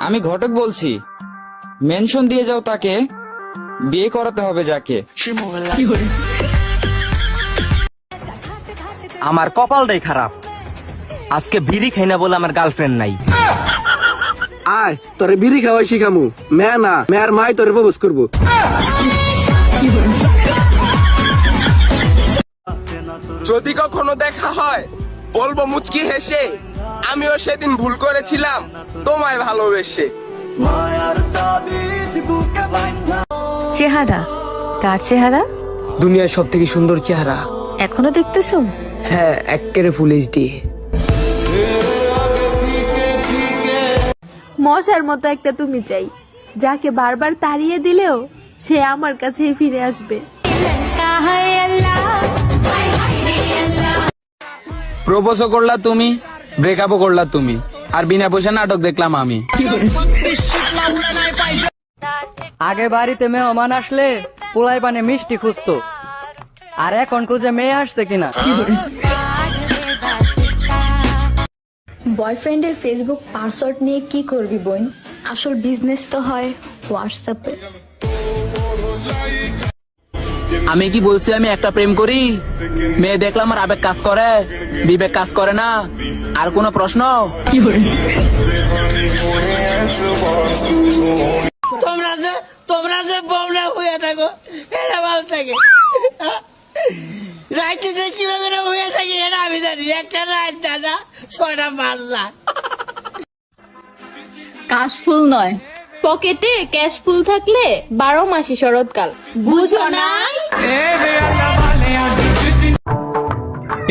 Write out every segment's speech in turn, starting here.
আমি ঘটক বলছি, মেনশন দিয়ে যাও তাকে, বিয়ে করাতে হবে যাকে। আমার কপালটাই খারাপ, আজকে বিড়ি খাই না বলে আমার গার্লফ্রেন্ড নাই। আয় তোরে বিড়ি খাওয়াই শিখামু, মেয়া না মেয়ার মাই তোরে প্রপোজ করবো। যদি কখনো দেখা হয় বলবো মুচকি হেসে, আমিও সেদিন ভুল করেছিলাম তোমায় ভালোবেসে। চেহারা কার চেহারা? দুনিয়ার সব থেকে সুন্দর চেহারা। এখনো দেখতেছো? হ্যাঁ, একেবারে ফুল এইচডি। মশার মতো একটা তুমি চাই, যাকে বারবার তাড়িয়ে দিলেও সে আমার কাছেই ফিরে আসবে। প্রপোজও করলা তুমি, ব্রেকআপও করলা তুমি, আর বিনা পয়সা নাটক দেখলাম আমি। আগে বাড়িতে মেহমান আসলে পোলাই পানে মিষ্টি খুঁজতো, আর এখন খুঁজে মেয়ে আসছে কিনা। বয়ফ্রেন্ডের ফেসবুক পাসওয়ার্ড নিয়ে কি করবি বোন? আসল বিজনেস তো হয় হোয়াটসঅ্যাপে। আমি কি বলছি আমি একটা প্রেম করি? মেয়ে দেখলাম আর আবেগ কাজ করে, বিবেক কাজ করে না। আর কোনো প্রশ্ন? তোমরা যে বমরা হয়ে থাকো, এটা ভালো থাকে। রাইতে যে কিভাবে হয়ে থাকে এটা আমি জানি। একটা রাত জানা 6টা মারলা। কাশফুল নয়, পকেটে ক্যাশ ফুল থাকলে 12 মাসই শরৎকাল, বুঝো না?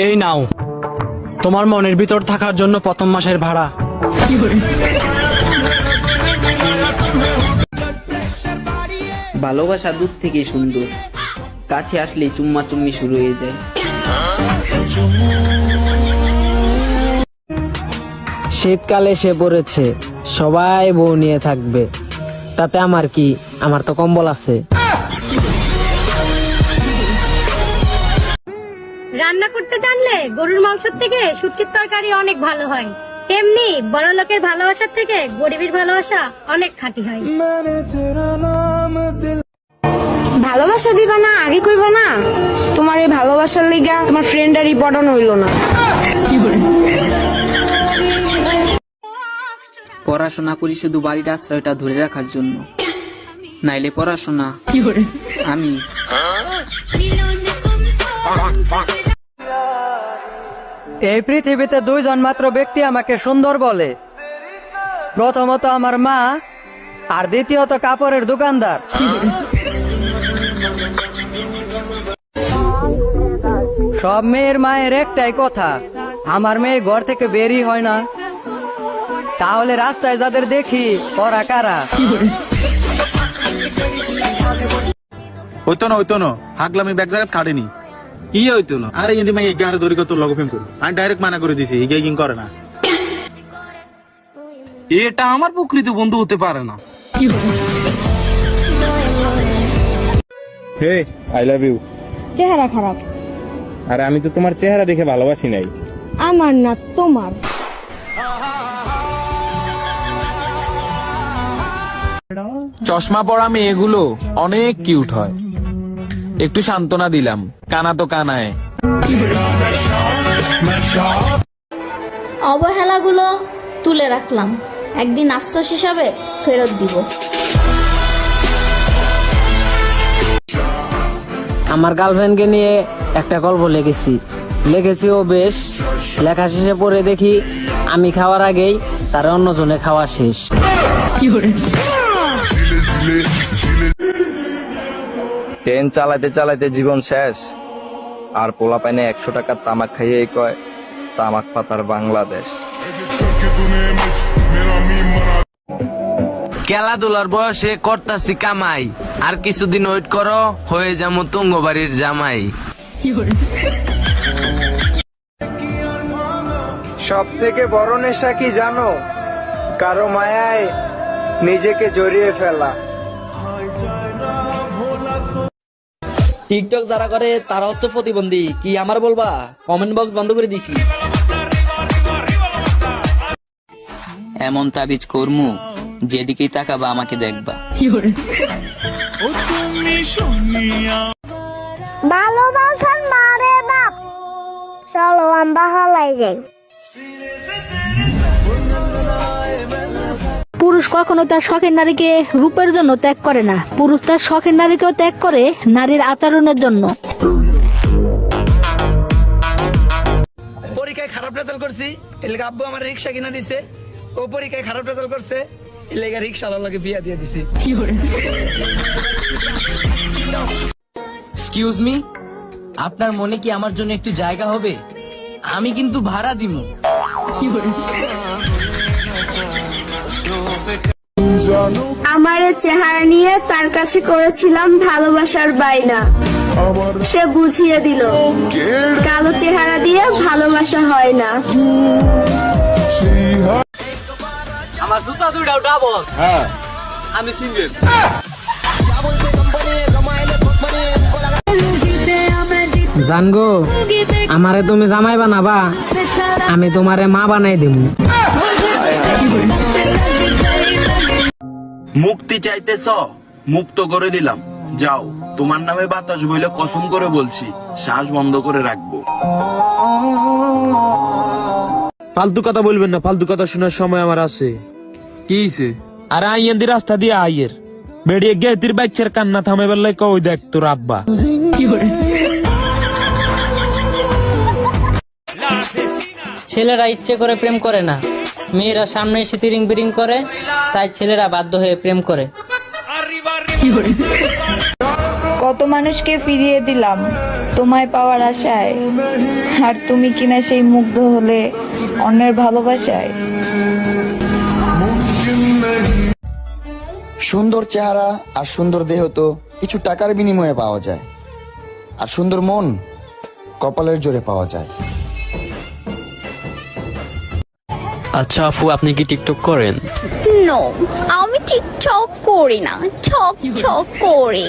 এই নাও তোমার মনের ভিতর থাকার জন্য প্রথম মাসের ভাড়া। ভালোবাসা দূর থেকে সুন্দর, কাছে আসলে চুম্মা চুম্মি শুরু হয়ে যায়। শীতকালে এসে পড়েছে, সবাই বউ নিয়ে থাকবে, তাতে আমার কি? আমার তো কম্বল আছে। রান্না করতে জানলে গরুর মাংসের থেকে শুটকির তরকারি অনেক ভালো হয়। তেমনি বড় লোকের ভালোবাসার থেকে গরিবের ভালোবাসা অনেক খাঁটি হয়। ভালোবাসা দিবা না আগে কইবা না? তোমার এই ভালোবাসার লিগা তোমার ফ্রেন্ডারই পড়ানো হইল না। পড়াশোনা করি শুধু বাড়ির আশ্রয়টা ধরে রাখার জন্য, নাইলে পড়াশোনা আমি। এই পৃথিবীতে দুইজন মাত্র ব্যক্তি আমাকে সুন্দর বলে, প্রথমত আমার মা, আর দ্বিতীয়ত কাপড়ের দোকানদার। সব মেয়ের মায়ের একটাই কথা, আমার মেয়ে ঘর থেকে বেরই হয় না। তাহলে রাস্তায় যাদের দেখি ওরা কারা? হইতো না হাগলামি ব্যাগ জায়গা কাটেনি। কি হইতো না? আরে কিন্তু মাই এগারে দড়ি কত লগ ফেম করব, আমি ডাইরেক্ট মানা করে দিছি, হিগিং করে না। এটা আমার প্রকৃত বন্ধু হতে পারে না। হে আই লাভ ইউ। চেহারা খারাপ। আরে আমি তো তোমার চেহারা দেখে ভালোবাসি নাই। আমার না তোমার। চশমা পরা মেয়েগুলো অনেক কিউট হয়, একটু সান্ত্বনা দিলাম, কানা তো কানায়। অবহেলাগুলো তুলে রাখলাম, একদিন আফসোস হিসাবে ফেরত দিব। আমার গার্লফ্রেন্ডকে নিয়ে একটা গল্প লিখেছি ও বেশ। লেখা শেষে পড়ে দেখি আমি খাওয়ার আগেই তার অন্যজনে খাওয়া শেষ। ট্রেন চালাইতে চালাইতে জীবন শেষ, আর পোলা পাইনে 100 টাকার তামাক খাইয়ে কয় তামাক পাতার বাংলাদেশ। খেলাধুলার বয়সে করতাছি কামাই, আর কিছুদিন ওয়েট করো, হয়ে যাবো তুঙ্গবাড়ির জামাই। সব থেকে বড় নেশা কি জানো? কারো মায়ায় নিজেকে জড়িয়ে ফেলা। টিকটক যারা করে তারা হচ্ছে প্রতিবন্ধী, কি আমার বলবা? কমেন্ট বক্স বন্ধ করে দিছি। এমন তাবিজ কর্মু যেদিকেই তাকাবা আমাকে দেখবা। ভালোবাসার মারে বাপ, চলো আমরা হলাই যাই। পুরুষ কখনো তার শখের নারীকে রূপের জন্য ত্যাগ করে না, পুরুষ তার শখের নারীকেও ত্যাগ করে নারীর আচরণের জন্য। পরীক্ষায় খারাপ রেজাল্ট করছি, এর লেগে আব্বু আমার রিক্সা কিনা দিছে। ও পরীক্ষায় খারাপ রেজাল্ট করছে, এর লেগে রিক্সাওয়ালার লগে বিয়া দিয়ে দিছি। এক্সকিউজ মি, আপনার মনে কি আমার জন্য একটু জায়গা হবে? আমি কিন্তু ভাড়া দিমু। আমার চেহারা নিয়ে তার কাছে করেছিলাম ভালোবাসার বায়না, সে বুঝিয়ে দিল কালো চেহারা দিয়ে ভালোবাসা হয় না। আমার জুতা দুইটাও ডাবল। আমি সিঙ্গেল। জানগো, আমারে তুমি জামাই বানাবা, আমি তোমারে মা বানাই দিব। মুক্তি চাইতেছ, মুক্ত করে দিলাম। যাও, তোমার নামে বাতাস বইলে কসম করে বলছি শ্বাস বন্ধ করে রাখবো। ফালতু কথা বলবেন না, ফালতু কথা শোনার সময় আমার আছে। কি হইছে? আর আইয়েন দি রাস্তা দিয়ে আইয়ের বেড়িয়ে গেতির বাচ্চার কান্না থামাইবার লাগে ওই দেখ তোর আব্বা। ছেলেরা ইচ্ছে করে প্রেম করে না, মেয়েরা সামনে এসে তিরিং বিরিং করে, তাই ছেলেরা বাধ্য হয়ে প্রেম করে। কত মানুষকে ফিরিয়ে দিলাম তোমায় পাওয়ার আশায়, আর তুমি কিনা সেই মুগ্ধ হলে অন্যের ভালোবাসায়। সুন্দর চেহারা আর সুন্দর দেহ তো কিছু টাকার বিনিময়ে পাওয়া যায়, আর সুন্দর মন কপালের জোরে পাওয়া যায়। আচ্ছা আপু, আপনি কি টিকটক করেন? নো, আমি টিকটক করি না, ছক ছক করি।